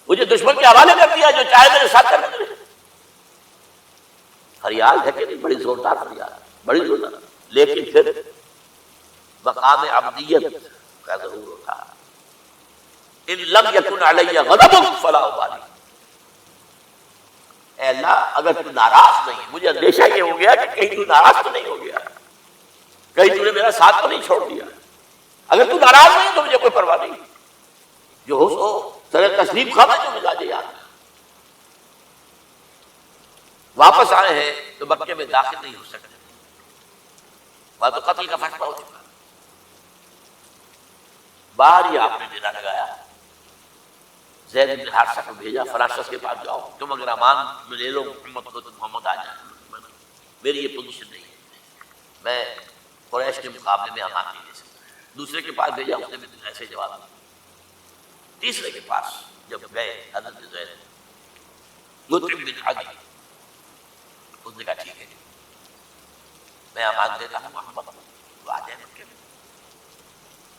مجھے دشمن کے حوالے کر دیا، جو چاہے میرے ساتھ کر دے۔ فریاد ہے کہ نہیں؟ بڑی زوردار فریاد، بڑی زوردار، لیکن پھر مقام عبدیت کا ضرور ہوتا ہے۔ ان لم یکن علی غضب فلا ابالی، اے اللہ اگر تو ناراض نہیں، مجھے اندیشہ یہ ہو گیا کہ کہیں تو ناراض تو نہیں ہو گیا، کہیں تو نے میرا ساتھ تو نہیں چھوڑ دیا۔ اگر تو ناراض نہیں تو مجھے کوئی پرواہ نہیں، جو ہو سو سر تسلیم خواہ جو مزاج یاد۔ واپس آئے ہیں تو مکے میں داخل نہیں ہو سکتے، وہاں تو قتل کا فیصلہ ہو چکا۔ باہر ہی آپ نے ڈیرا لگایا، زید بن حارثہ کو بھیجا، فلاں شخص کے پاس جاؤ، تم اگر امان میں لے لو محمد کو تو محمد آ جائے، میری یہ پوزیشن نہیں ہے، میں قریش کے مقابلے میں امان نہیں لے سکتا۔ دوسرے کے پاس بھیجا، اس نے بھی ایسے جواب دیا۔ تیسرے کے پاس جب گئے حضرت زید مطعم بن عدی، اس نے کہا ٹھیک ہے میں امان دیتا ہوں محمد کو آ جائے مکے میں۔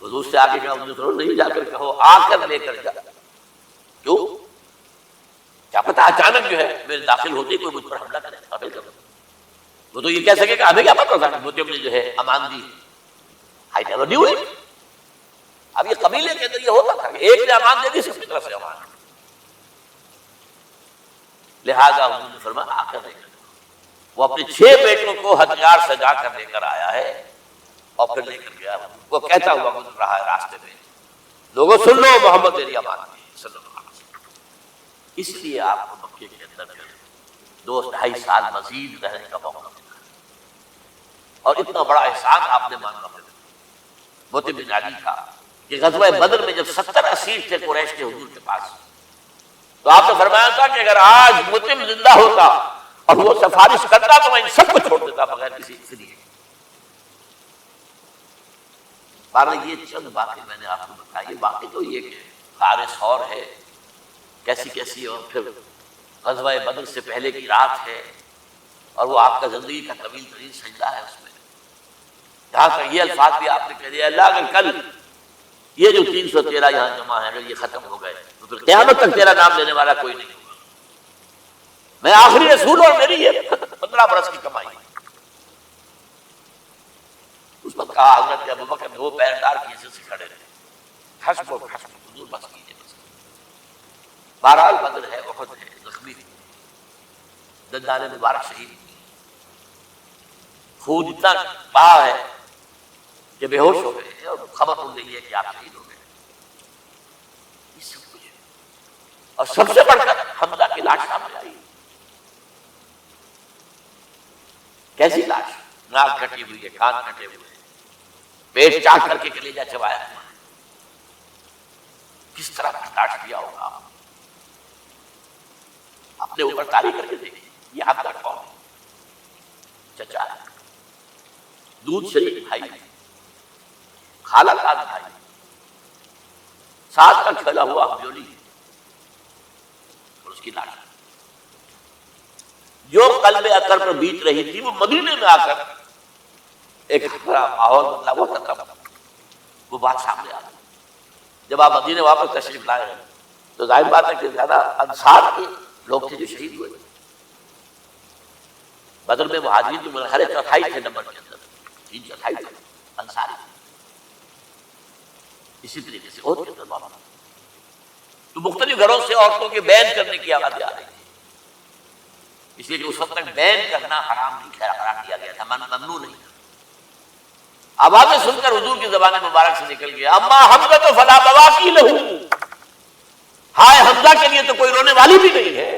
حضور سے آگے کہا نہیں جا کر کہو آ کر لے کر جا، کیوں؟ کیا پتا اچانک جو ہے میرے داخل ہوتے کوئی مجھ پر حملہ کرے، قابل کر وہ تو یہ کہہ سکے کہ ہمیں کیا پتا تھا مطعم نے جو ہے امان دی، I never knew it۔ اب یہ قبیلے کے اندر یہ ہوتا تھا کہ ایک نے امان دے دی، سب کی طرف سے امان، لہذا حضور نے فرمایا آ کر لے کر۔ وہ اپنے 6 بیٹوں کو ہتھیار سجا کر لے کر آیا ہے اور پھر لے کر گیا، وہ کہتا ہوا گزر رہا ہے راستے میں، لوگوں سن لو محمد میری امان ہے صلی اللہ علیہ وسلم۔ اس لیے آپ کو مکے کے اندر 2-2.5 سال مزید رہنے کا موقع ملا، اور اتنا بڑا احسان آپ نے مانا مطعم بن عدی کا کہ غزوہ بدر میں جب 70 اسیر تھے قریش کے حضور کے پاس، تو آپ نے فرمایا تھا کہ اگر آج مطعم زندہ ہوتا اور وہ سفارش کرتا تو میں ان سب کو چھوڑ دیتا بغیر کسی فدیے۔ بہرحال یہ چند باتیں میں نے آپ کو بتائی، باقی تو یہ کہ غار ثور ہے کیسی کیسی، اور پھر غزوہ بدر سے پہلے کی رات ہے، اور وہ آپ کا زندگی کا طویل ترین سجدہ ہے۔ اس میں یہاں تک یہ الفاظ بھی آپ نے کہہ دیا، اللہ اگر کل یہ جو 313 یہاں جمع ہیں اگر یہ ختم ہو گئے تو پھر قیامت تک تیرا نام لینے والا کوئی نہیں ہوگا، میں آخری رسول اور میری یہ 15 برس کی کمائی۔ اس وقت کہا حضرت ابوبکر 2 پیر دار کی حیثیت سے کھڑے رہے، حسب حضور بس کیجیے بس۔ بہرحال بدر ہے، احد ہے، زخمی ہے، دندان مبارک شہید ہوئی، خون اتنا بہا ہے کہ بے ہوش ہو گئے، اور خبر ہو گئی ہے کہ آپ شہید ہو گئے۔ یہ سب کچھ ہے، اور سب سے بڑھ کر حمزہ کی لاش سامنے آئی۔ کیسی لاش؟ ناک کٹی ہوئی ہے، کان کٹے ہوئے ہیں، پیٹ چاک کر کے کلیجہ چبایا ہے، کس طرح برداشت کیا ہوگا؟ اپنے اوپر تاری کر کے دیکھیں، یہ حمزہ کون ہے؟ چچا ہے، دودھ شریک بھائی، خالہ کا بھائی، ساتھ کا کھلا ہوا ہمجولی، اور اس کی لاش جو قلب اطہر پر بیت رہی تھی وہ مدینے میں آ کر ایک ماحول بدلا ہوا تھا، وہ بات سامنے آ گئی۔ جب آپ مدینے واپس تشریف لائے ہیں تو ظاہر بات ہے کہ زیادہ انصار کے لوگ تھے جو شہید ہوئے۔ بدر میں مہاجرین جو مرحلے 4 تھے نمبر کے اندر، 3 تھے انصاری، اسی طریقے سے عہد کے اندر بابا، تو مختلف گھروں سے عورتوں کے بین کرنے کی آوازیں آ رہی تھی، اس لیے کہ اس وقت تک بین کرنا حرام نہیں قرار دیا گیا تھا، ممنوع نہیں تھا۔ آوازیں سن کر حضور کی زبان مبارک سے نکل گیا، اما حمزہ تو فلا بواکی لہو، ہائے حمزہ کے لیے تو کوئی رونے والی بھی نہیں ہے۔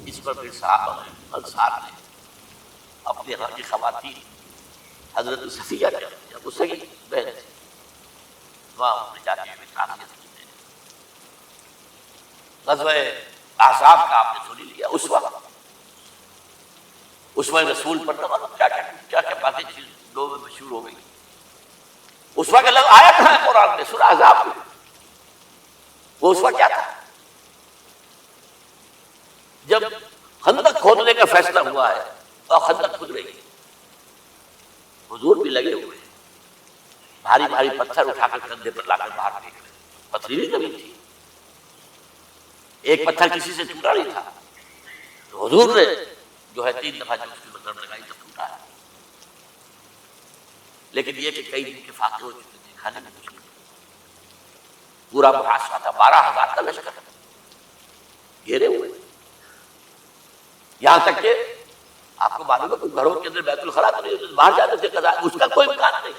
اس پر پھر صحابہ انصار نے اپنے گھر کی خواتین حضرت صفیہ کے ابو سعید بہن سے وہاں اپنے جاتی ہوئے تعزیت کی۔ غزوہ احزاب کا آپ نے سن لیا، اس وقت رسول پر کیا کیا باتیں لوگوں میں مشہور ہو گئی۔ اس وقت لوگ آیا کہاں ہے قرآن میں سورہ احزاب میں، وہ اس وقت کیا تھا؟ جب خندق کھودنے کا فیصلہ ہوا ہے اور خندق کھود رہی ہے، حضور بھی لگے ہوئے ہیں، بھاری بھاری پتھر اٹھا کر کندھے پر لا کر باہر پھینک رہے، پتھریلی زمین تھی، ایک پتھر کسی سے ٹوٹا نہیں تھا، تو حضور نے جو ہے 3 دفعہ جب اس کی مطلب لگائی تو ٹوٹا ہے، لیکن یہ کہ کئی دن کے فاقے ہو چکے تھے، کھانے میں کچھ نہیں، پورا محاصرہ تھا، 12,000 کا لشکر گھیرے ہوئے، یہاں تک کہ آپ کو معلوم ہے کہ گھروں کے اندر بیت الخلا تو نہیں ہوتے، باہر جاتے تھے قضاء، اس کا کوئی امکان نہیں،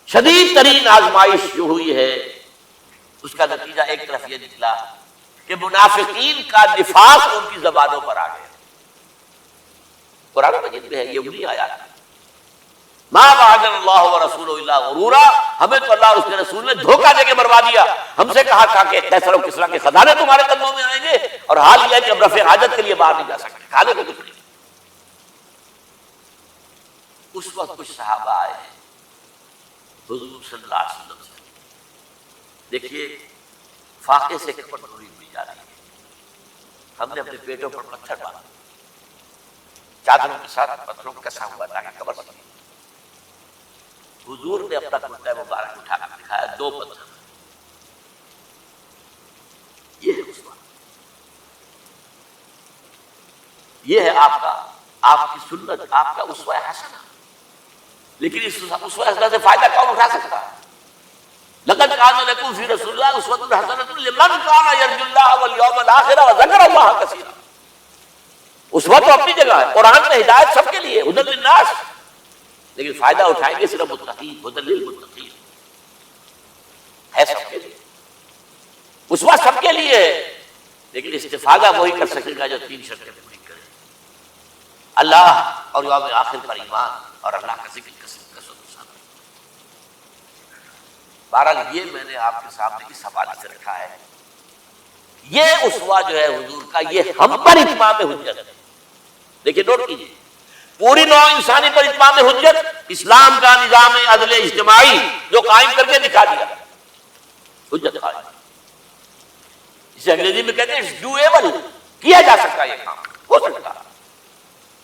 شدید ترین آزمائش جو ہوئی ہے اس کا نتیجہ ایک طرف یہ نکلا کہ منافقین کا نفاق ان کی زبانوں پر آ گیا۔ قرآن مجید میں ہے یہ انہی آیات، ما وعدنا اللہ ورسولہ الا غرورا، ہمیں تو اللہ اور اس کے رسول نے دھوکہ دے کے مروا دیا، ہم سے کہا تھا کہ کیسر و کسریٰ کے خزانے تمہارے قدموں میں آئیں گے، اور حال یہ ہے کہ ہم رفع حاجت کے لیے باہر نہیں جا سکتے، کھانے کو کچھ نہیں۔ اس وقت کچھ صحابہ آئے حضور صلی اللہ علیہ وسلم سے، دیکھیے فاقے سے کپڑ ڈھوری ہوئی جا رہی ہے، ہم نے اپنے پیٹوں پر پتھر باندھا، چادروں کے ساتھ پتھروں کو کسا ہوا تاکہ کمر بنے، حضور نے اپنا کرتا مبارک اٹھا کر دکھایا، 2 پتھر، یہ ہے اسوہ، یہ ہے آپ کی سنت، آپ کا اسوہ حسنہ، لیکن اس اسوہ حسنہ سے فائدہ کون اٹھا سکتا ہے؟ لقد كان لكم في رسول الله اسوة حسنة لمن كان يرجو الله واليوم الآخر وذكر الله كثيرا، اسوہ تو اپنی جگہ ہے، قرآن میں ہدایت سب کے لیے، ہدی للناس، لیکن فائدہ اٹھائیں گے صرف متقین، ہدی للمتقین ہے، سب کے لیے اسوہ سب کے لیے ہے، لیکن استفادہ وہی کر سکے گا جو 3 شرطیں پوری کرے، اللہ اور یوم آخر پر ایمان اور اللہ کا ذکر کثرت۔ بہرحال یہ میں نے آپ کے سامنے اس حوالے سے رکھا ہے، یہ اسوہ جو ہے حضور کا، یہ ہم پر اتمام حجت ہے، دیکھیے نوٹ کیجیے، پوری نوع انسانی پر اتمام حجت، اسلام کا نظام عدل اجتماعی جو قائم کر کے دکھا دیا، حجت قائم، اسے انگریزی میں کہتے ہیں ڈویبل، کیا جا سکتا ہے، یہ کام ہو سکتا ہے،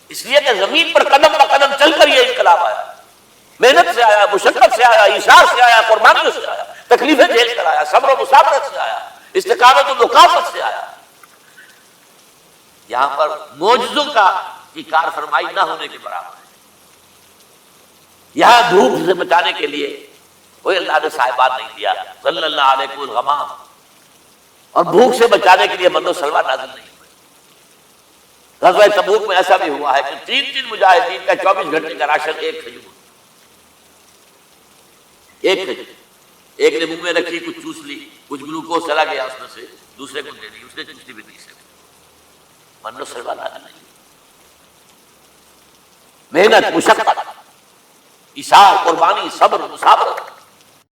اس لیے کہ زمین پر قدم بہ قدم چل کر یہ انقلاب آیا، محنت سے آیا، مشقت سے آیا، ایثار سے آیا، قربانیوں سے آیا، تکلیفیں جھیل کر آیا، صبر و مصابرت سے آیا، استقامت و مقاومت سے آیا، یہاں پر معجزوں کی کار فرمائی نہ ہونے کے برابر ہے، یہاں دھوپ سے بچانے کے لیے کوئی اللہ نے صاحبان نہیں دیا، صلی اللہ علیہ الغمام، اور بھوک سے بچانے کے لیے من و سلوہ نازل نہیں ہوئے، غزوہ تبوک میں ایسا بھی ہوا ہے کہ 3 مجاہدین کا 24 گھنٹے کا راشن ایک کھجور، ایک نے منہ میں رکھی، کچھ چوس لی، کچھ گلوکوز چلا گیا اس میں سے، دوسرے کو دے دی، اس نے چوس لی بھی تیسرے کو، من و سلوہ نہیں، محنت، مشقت، ایثار، قربانی، صبر، مصابرت،